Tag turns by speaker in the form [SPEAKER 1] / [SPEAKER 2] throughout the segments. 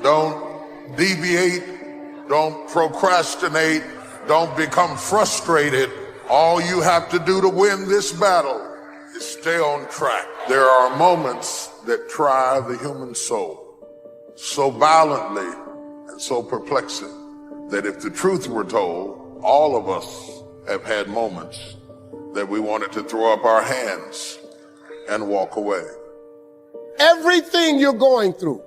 [SPEAKER 1] Don't deviate. Don't procrastinate. Don't become frustrated. All you have to do to win this battle is stay on track. There are moments that try the human soul so violently and so perplexing that if the truth were told, all of us have had moments that we wanted to throw up our hands and walk away.
[SPEAKER 2] Everything you're going through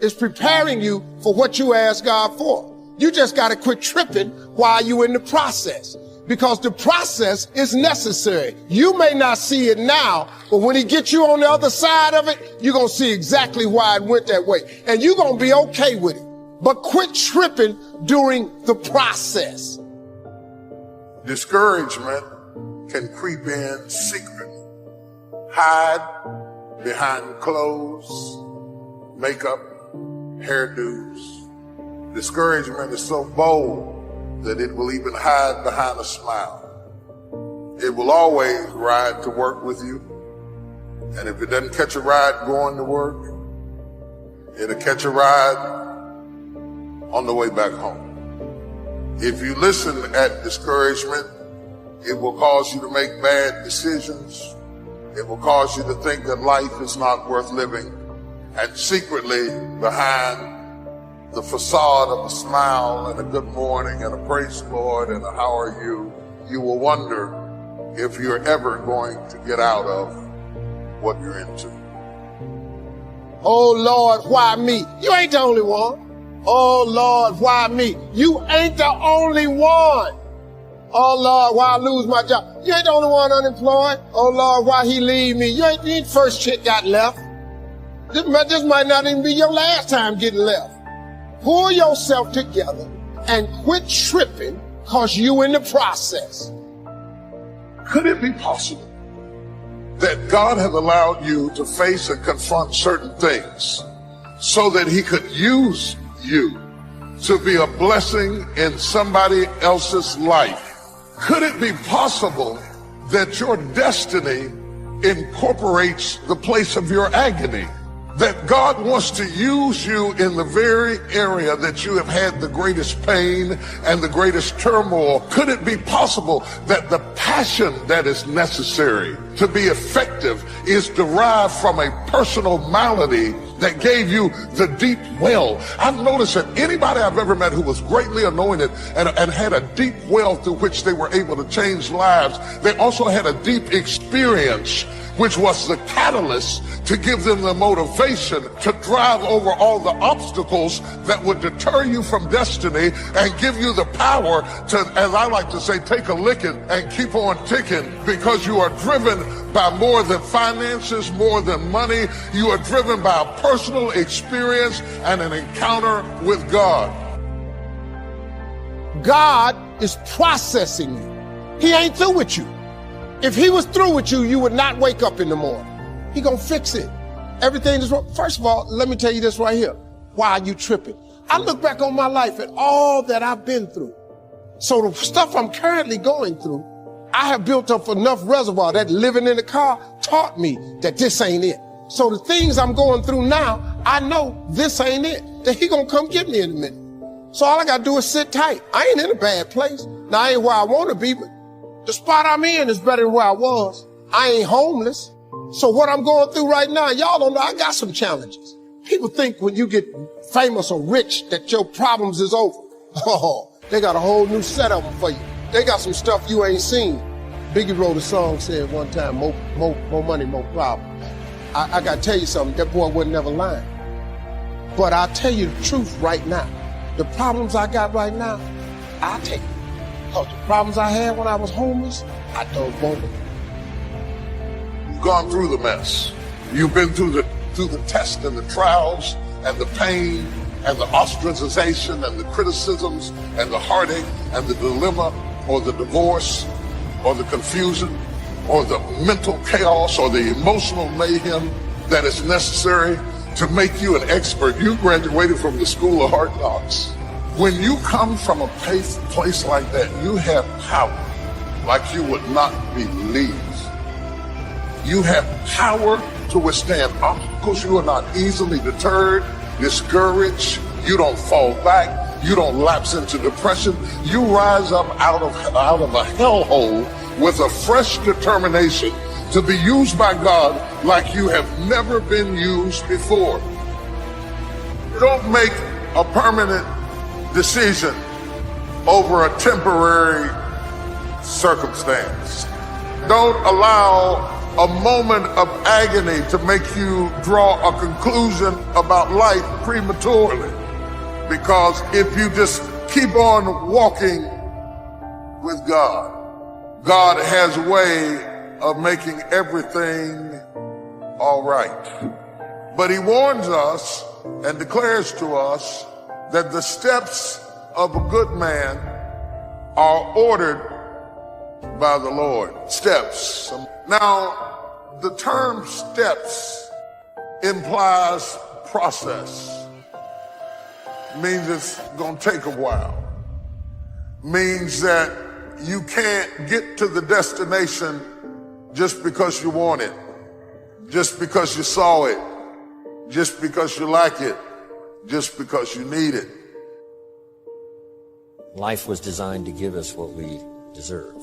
[SPEAKER 2] is preparing you for what you ask God for. You just got to quit tripping while you're in the process, because the process is necessary. You may not see it now, but when he gets you on the other side of it, you're going to see exactly why it went that way. And you're going to be okay with it. But quit tripping during the process.
[SPEAKER 1] Discouragement can creep in secretly, hide behind clothes, makeup, hairdos. Discouragement is so bold that it will even hide behind a smile. It will always ride to work with you. And if it doesn't catch a ride going to work, it'll catch a ride on the way back home. If you listen at discouragement, it will cause you to make bad decisions. It will cause you to think that life is not worth living. And secretly, behind the facade of a smile and a good morning and a praise the Lord and a how are you, you will wonder if you're ever going to get out of what you're into.
[SPEAKER 2] Oh Lord, why me? You ain't the only one. Oh Lord, why me? You ain't the only one. Oh Lord, why I lose my job? You ain't the only one unemployed. Oh Lord, why he leave me? You ain't the first chick got left. This might not even be your last time getting left. Pull yourself together and quit tripping, cause you in the process.
[SPEAKER 1] Could it be possible that God has allowed you to face and confront certain things so that he could use you to be a blessing in somebody else's life? Could it be possible that your destiny incorporates the place of your agony? That God wants to use you in the very area that you have had the greatest pain and the greatest turmoil. Could it be possible that the passion that is necessary to be effective is derived from a personal malady that gave you the deep well? I've noticed that anybody I've ever met who was greatly anointed and had a deep well through which they were able to change lives, they also had a deep experience, which was the catalyst to give them the motivation to drive over all the obstacles that would deter you from destiny and give you the power to, as I like to say, take a licking and keep on ticking, because you are driven by more than finances, more than money. You are driven by a personal experience and an encounter with God.
[SPEAKER 2] God is processing you. He ain't through with you. If he was through with you, you would not wake up in the morning. He gonna fix it. Everything is wrong. First of all, let me tell you this right here. Why are you tripping? I look back on my life and all that I've been through. So the stuff I'm currently going through, I have built up enough reservoir that living in the car taught me that this ain't it. So the things I'm going through now, I know this ain't it. That he gonna come get me in a minute. So all I gotta do is sit tight. I ain't in a bad place. Now I ain't where I wanna be, but the spot I'm in is better than where I was. I ain't homeless. So what I'm going through right now, y'all don't know, I got some challenges. People think when you get famous or rich that your problems is over. Oh, they got a whole new set of them for you. They got some stuff you ain't seen. Biggie wrote a song, said one time, more money, more problems. I got to tell you something, that boy wasn't never lying. But I'll tell you the truth right now. The problems I got right now, I'll take it. Because the problems I had when I was homeless, I don't want them.
[SPEAKER 1] You've gone through the mess. You've been through the test and the trials and the pain and the ostracization and the criticisms and the heartache and the dilemma or the divorce or the confusion or the mental chaos or the emotional mayhem that is necessary to make you an expert. You graduated from the School of Hard Knocks. When you come from a place like that, you have power like you would not believe. You have power to withstand obstacles. You are not easily deterred. discouraged. You don't fall back. You don't lapse into depression. You rise up out of a hellhole with a fresh determination to be used by God like you have never been used before. Don't make a permanent decision over a temporary circumstance. Don't allow a moment of agony to make you draw a conclusion about life prematurely. Because if you just keep on walking with God, God has a way of making everything all right. But he warns us and declares to us that the steps of a good man are ordered by the Lord. Steps. Now, the term steps implies process. Means it's going to take a while. Means that you can't get to the destination just because you want it, just because you saw it, just because you like it, just because you need it.
[SPEAKER 3] Life was designed to give us what we deserve.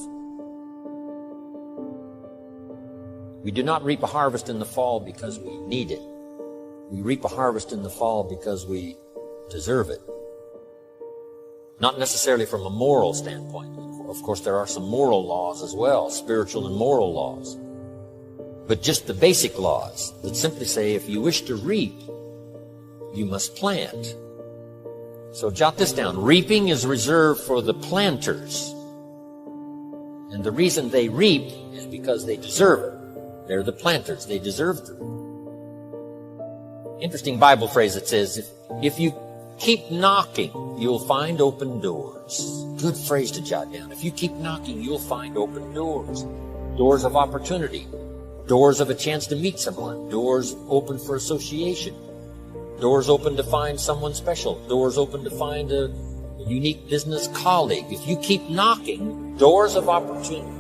[SPEAKER 3] We do not reap a harvest in the fall because we need it. We reap a harvest in the fall because we deserve it. Not necessarily from a moral standpoint. Of course, there are some moral laws as well, spiritual and moral laws. But just the basic laws that simply say if you wish to reap, you must plant. So jot this down. Reaping is reserved for the planters. And the reason they reap is because they deserve it. They're the planters. They deserve it. Interesting Bible phrase that says, if you keep knocking, you'll find open doors. Good phrase to jot down. If you keep knocking, you'll find open doors. Doors of opportunity. Doors of a chance to meet someone. Doors open for association. Doors open to find someone special. Doors open to find a unique business colleague. If you keep knocking, doors of opportunity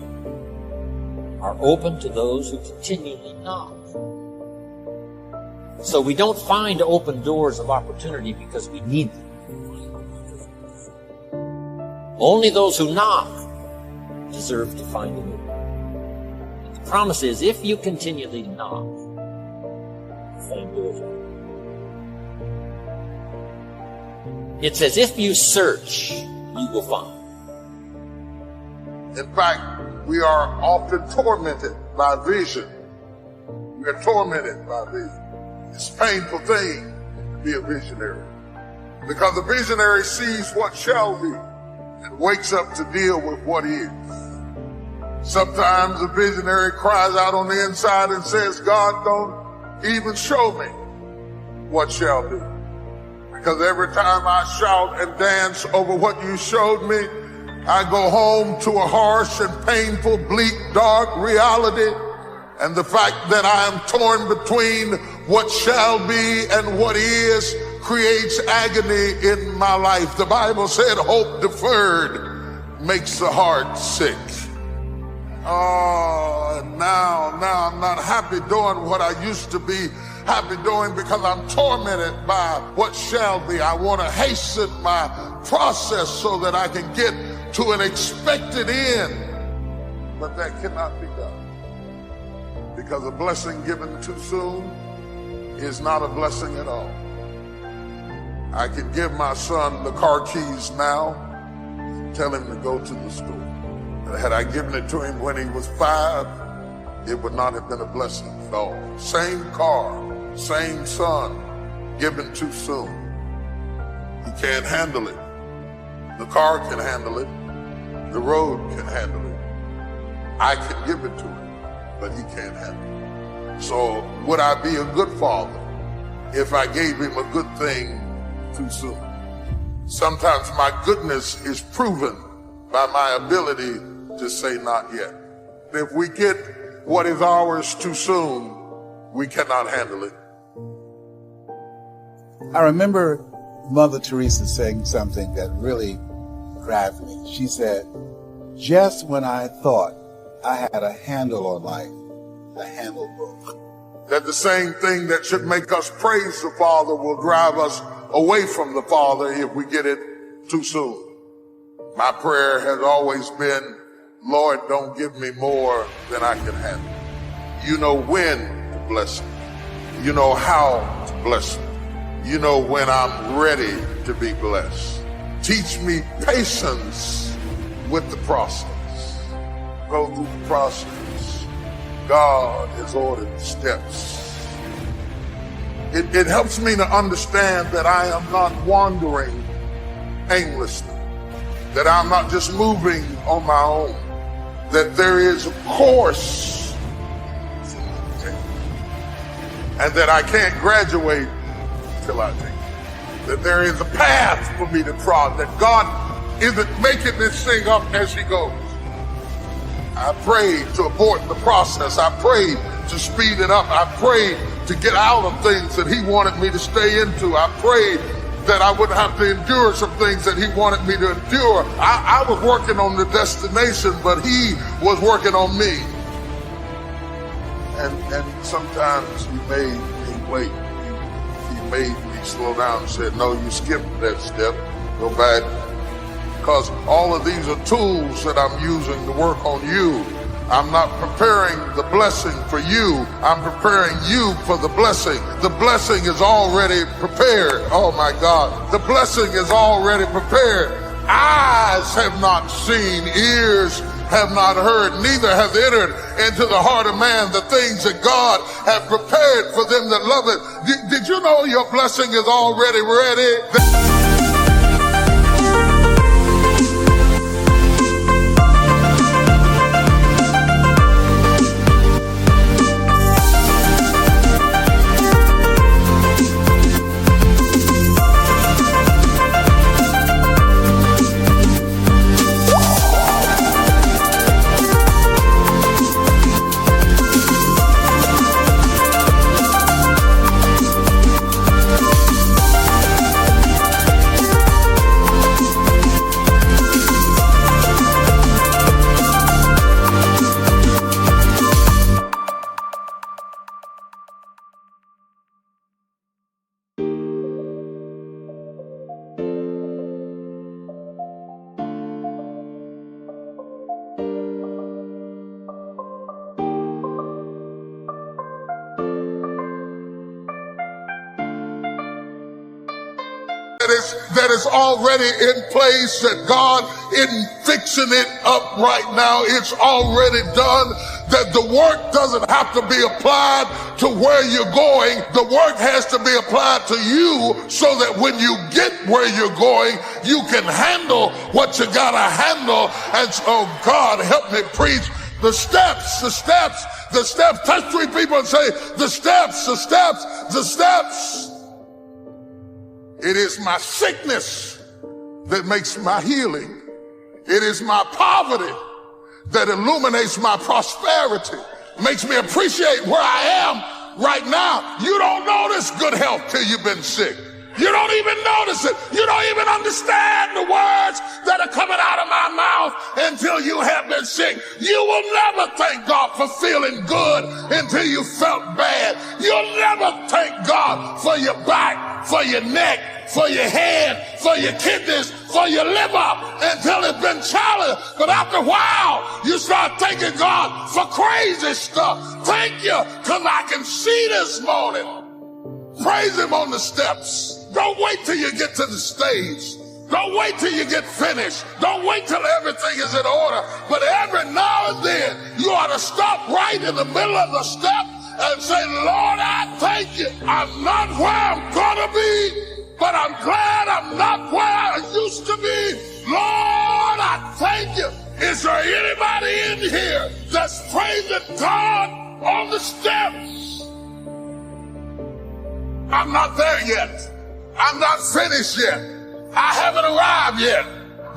[SPEAKER 3] are open to those who continually knock. So we don't find open doors of opportunity because we need them. Only those who knock deserve to find them. And the promise is, if you continually knock, find doors. It says, if you search, you will find.
[SPEAKER 1] In fact, we are often tormented by vision. We are tormented by vision. It's a painful thing to be a visionary, because the visionary sees what shall be and wakes up to deal with what is. Sometimes the visionary cries out on the inside and says, God, don't even show me what shall be. Because every time I shout and dance over what you showed me, I go home to a harsh and painful, bleak, dark reality. And the fact that I am torn between what shall be and what is creates agony in my life. The Bible said hope deferred makes the heart sick. Oh, now I'm not happy doing what I used to be happy doing because I'm tormented by what shall be. I want to hasten my process so that I can get to an expected end. But that cannot be done. Because a blessing given too soon is not a blessing at all. I can give my son the car keys now, tell him to go to the store. And had I given it to him when he was 5, it would not have been a blessing at all. Same car, same son, given too soon. He can't handle it. The car can handle it. The road can handle it. I can give it to him, but he can't handle it. So would I be a good father if I gave him a good thing too soon? Sometimes my goodness is proven by my ability to say not yet. If we get what is ours too soon, we cannot handle it.
[SPEAKER 4] I remember Mother Teresa saying something that really grabbed me. She said, just when I thought I had a handle on life, the handle broke.
[SPEAKER 1] that the same thing that should make us praise the Father will drive us away from the Father if we get it too soon. My prayer has always been, Lord, don't give me more than I can handle. You know when to bless me. You know how to bless me. You know when I'm ready to be blessed. Teach me patience with the process. Go through the process. God has ordered the steps. It helps me to understand that I am not wandering aimlessly, that I'm not just moving on my own, that there is a course for me to take, and that I can't graduate till I take it, that there is a path for me to trod, that God isn't making this thing up as he goes. I prayed to abort the process. I prayed to speed it up. I prayed to get out of things that he wanted me to stay into. I prayed that I wouldn't have to endure some things that he wanted me to endure. I was working on the destination, but he was working on me. And sometimes he made me wait. He made me slow down and said, no, you skipped that step. Go back. Because all of these are tools that I'm using to work on you. I'm not preparing the blessing for you. I'm preparing you for the blessing. The blessing is already prepared. Oh my God. The blessing is already prepared. Eyes have not seen, ears have not heard, neither have entered into the heart of man the things that God has prepared for them that love it. Did you know your blessing is already ready? That is already in place, that God isn't fixing it up right now. It's already done, that the work doesn't have to be applied to where you're going. The work has to be applied to you so that when you get where you're going, you can handle what you gotta handle. And so, God, help me preach the steps, the steps, the steps. Touch 3 people and say, the steps, the steps, the steps. It is my sickness that makes my healing. It is my poverty that illuminates my prosperity, makes me appreciate where I am right now. You don't notice good health till you've been sick. You don't even notice it. You don't even understand the words that are coming out of my mouth until you have been sick. You will never thank God for feeling good until you felt bad. You'll never thank God for your back, for your neck, for your head, for your kidneys, for your liver until it's been challenged. But after a while, you start thanking God for crazy stuff. Thank you, because I can see this morning. Praise him on the steps. Don't wait till you get to the stage. Don't wait till you get finished. Don't wait till everything is in order. But every now and then, you ought to stop right in the middle of the step and say, Lord, I thank you. I'm not where I'm gonna be, but I'm glad I'm not where I used to be. Lord, I thank you. Is there anybody in here that's praising God on the steps? I'm not there yet. I'm not finished yet. I haven't arrived yet.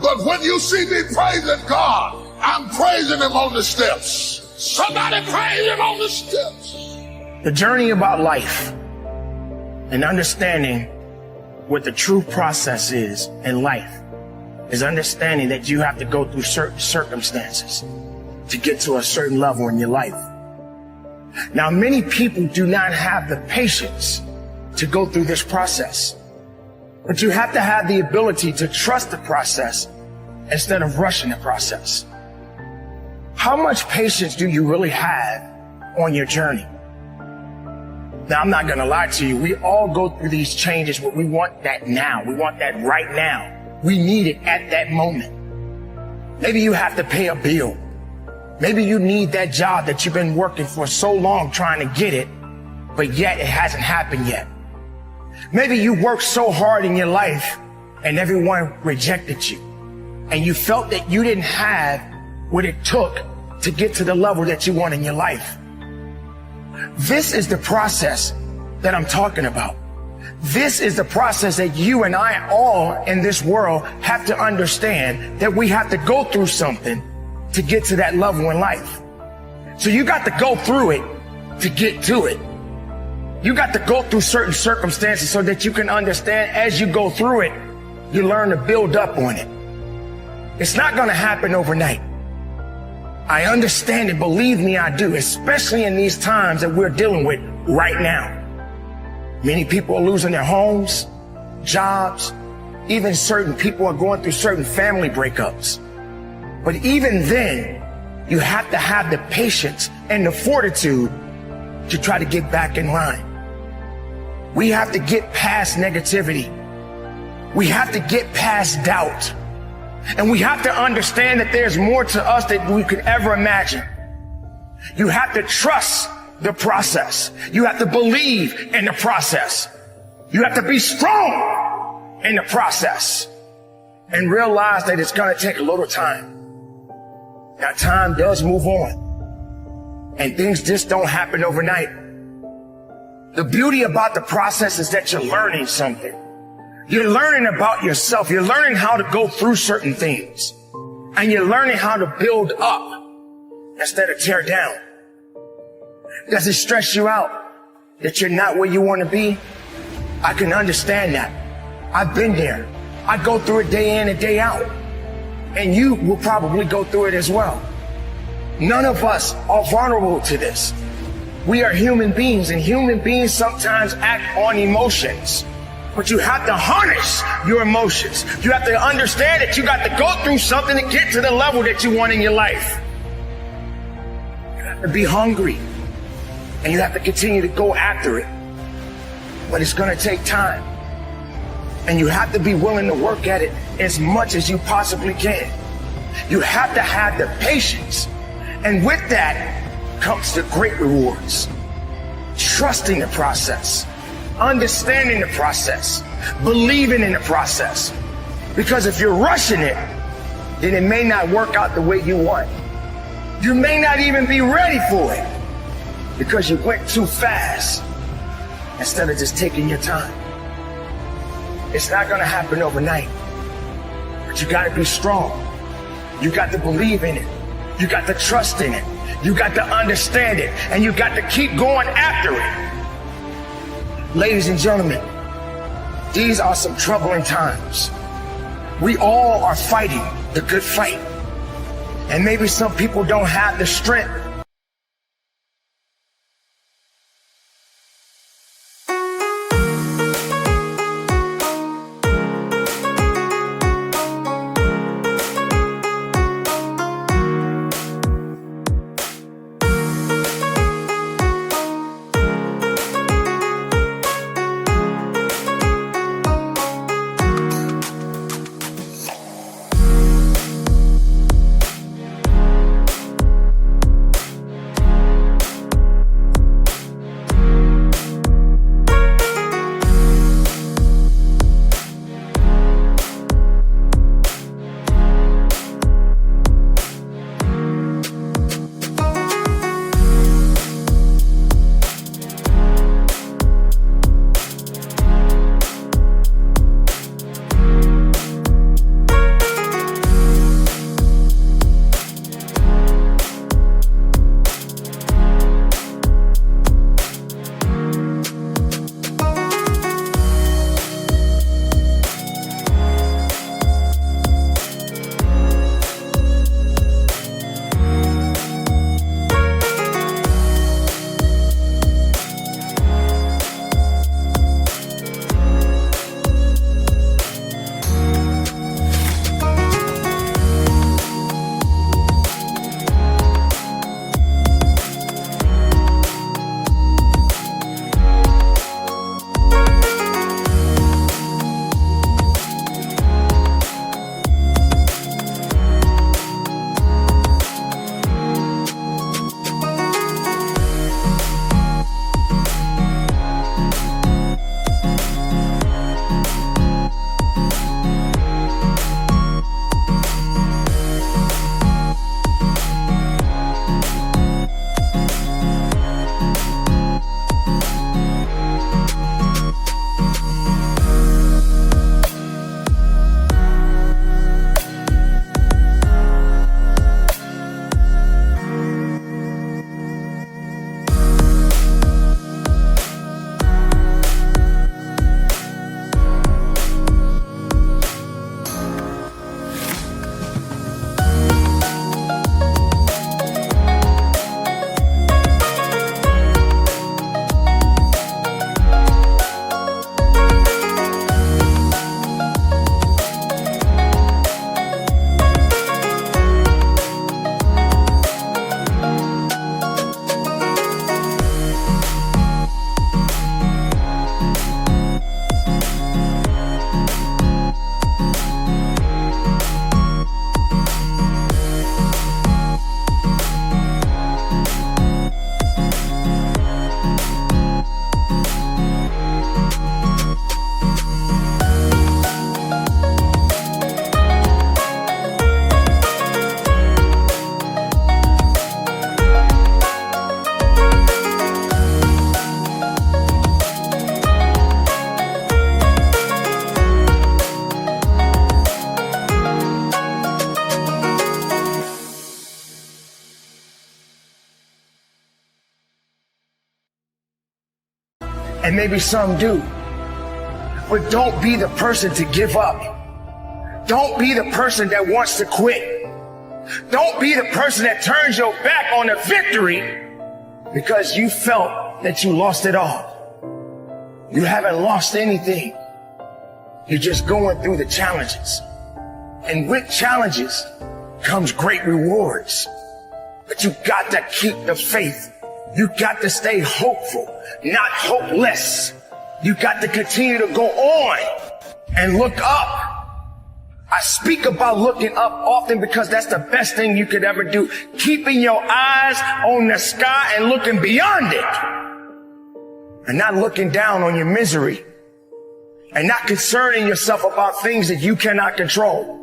[SPEAKER 1] But when you see me praising God, I'm praising him on the steps. Somebody praise him on the steps.
[SPEAKER 5] The journey about life and understanding what the true process is in life is understanding that you have to go through certain circumstances to get to a certain level in your life. Now, many people do not have the patience to go through this process, but you have to have the ability to trust the process instead of rushing the process. How much patience do you really have on your journey? Now, I'm not going to lie to you. We all go through these changes, but we want that now. We want that right now. We need it at that moment. Maybe you have to pay a bill. Maybe you need that job that you've been working for so long trying to get it, but yet it hasn't happened yet. Maybe you worked so hard in your life and everyone rejected you, and you felt that you didn't have what it took to get to the level that you want in your life. This is the process that I'm talking about. This is the process that you and I all in this world have to understand, that we have to go through something to get to that level in life. So you got to go through it to get to it. You got to go through certain circumstances so that you can understand as you go through it, you learn to build up on it. It's not going to happen overnight. I understand it. Believe me, I do, especially in these times that we're dealing with right now. Many people are losing their homes, jobs, even certain people are going through certain family breakups. But even then, you have to have the patience and the fortitude to try to get back in line. We have to get past negativity. We have to get past doubt. And we have to understand that there's more to us than we could ever imagine. You have to trust the process. You have to believe in the process. You have to be strong in the process and realize that it's going to take a little time. Now, time does move on and things just don't happen overnight. The beauty about the process is that you're learning something. You're learning about yourself. You're learning how to go through certain things, and you're learning how to build up instead of tear down. Does it stress you out that you're not where you want to be? I can understand that. I've been there. I go through it day in and day out. And you will probably go through it as well. None of us are vulnerable to this. We are human beings, and human beings sometimes act on emotions. But you have to harness your emotions. You have to understand that you got to go through something to get to the level that you want in your life. You have to be hungry. And you have to continue to go after it. But it's going to take time. And you have to be willing to work at it as much as you possibly can. You have to have the patience. And with that comes the great rewards. Trusting the process. Understanding the process. Believing in the process. Because if you're rushing it, then it may not work out the way you want. You may not even be ready for it, because you went too fast instead of just taking your time. It's not going to happen overnight, but you got to be strong. You got to believe in it. You got to trust in it. You got to understand it, and you got to keep going after it. Ladies and gentlemen, these are some troubling times. We all are fighting the good fight, and maybe some people don't have the strength and maybe some do. But don't be the person to give up. Don't be the person that wants to quit. Don't be the person that turns your back on the victory because you felt that you lost it all. You haven't lost anything. You're just going through the challenges. And with challenges comes great rewards. But you got to keep the faith. You got to stay hopeful, not hopeless. You got to continue to go on and look up. I speak about looking up often because that's the best thing you could ever do. Keeping your eyes on the sky and looking beyond it. And not looking down on your misery. And not concerning yourself about things that you cannot control.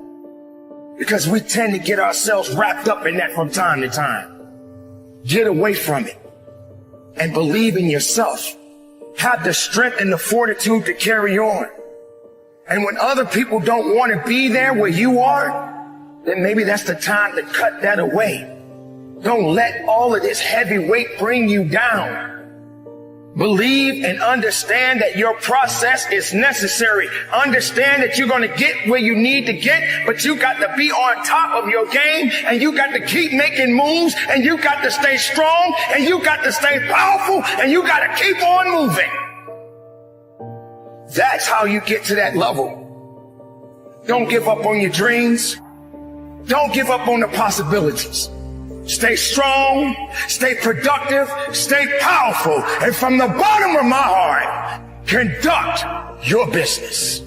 [SPEAKER 5] Because we tend to get ourselves wrapped up in that from time to time. Get away from it. And believe in yourself. Have the strength and the fortitude to carry on. And when other people don't want to be there where you are, then maybe that's the time to cut that away. Don't let all of this heavy weight bring you down. Believe and understand that your process is necessary. Understand that you're going to get where you need to get, but you got to be on top of your game, and you got to keep making moves, and you got to stay strong, and you got to stay powerful, and you got to keep on moving. That's how you get to that level. Don't give up on your dreams. Don't give up on the possibilities. Stay strong, stay productive, stay powerful, and from the bottom of my heart, conduct your business.